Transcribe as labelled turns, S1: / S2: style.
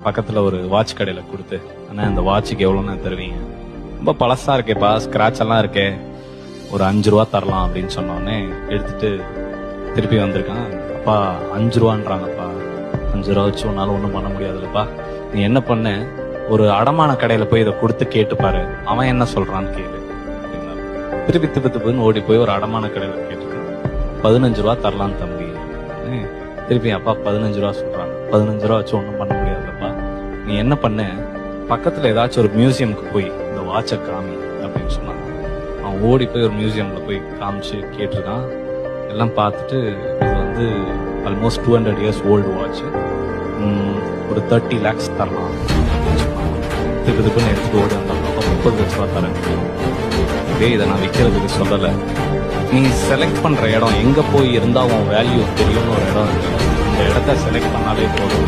S1: பக்கத்துல ஒரு வாட்ச் கடையில கொடுத்து, அண்ணா இந்த வாட்சுக்கு எவ்வளோன்னு தருவீங்க? ரொம்ப பழசா இருக்கேப்பா, ஸ்கிராட்ச் எல்லாம் இருக்கே, ஒரு 5 ரூபா தரலாம் அப்படின்னு சொன்னோடனே எடுத்துட்டு திருப்பி வந்திருக்கான். அப்பா 5 ரூபான்றாங்கப்பா, 5 ரூபா வச்சு உன்னால ஒன்றும் பண்ண முடியாதுல்லப்பா. நீ என்ன பண்ண, ஒரு அடமான கடையில போய் இதை கொடுத்து கேட்டுப்பாரு, அவன் என்ன சொல்றான்னு கேளு அப்படின்னாரு. திருப்பி திப்புன்னு ஓடி போய் ஒரு அடமான கடையில கேட்டுட்டு 15 ரூபா தரலாம் தம்பி. திருப்பி அப்பா 15 ரூபா சொல்றாங்க, 15 ரூபா வச்சு ஒன்றும் பண்ண முடியாதுல்லப்பா. நீ என்ன பண்ண, பக்கத்துல ஏதாச்சும் ஒரு மியூசியமுக்கு போய் இந்த வாட்சை காமி அப்படின்னு சொன்னாங்க. அவன் ஓடி போய் ஒரு மியூசியம்ல போய் காமிச்சு கேட்டிருக்கான். எல்லாம் பார்த்துட்டு இது வந்து ஆல்மோஸ்ட் 200 இயர்ஸ் ஓல்டு வாட்ச், ஒரு 30 lakhs தரலாம் அப்படின்னு சொன்னாங்க. திருப்பி எடுத்துட்டு ஓடி வந்தாங்க. 30 லட்ச ரூபா தரேன். இதே இதை நான் விற்கிறதுக்கு சொல்லலை, நீ செலக்ட் பண்ற இடம் எங்க போய் இருந்தா உன் வேல்யூ தெரியும்னு ஒரு இடம் இருக்கு. இந்த இடத்த செலக்ட் பண்ணாலே போதும்.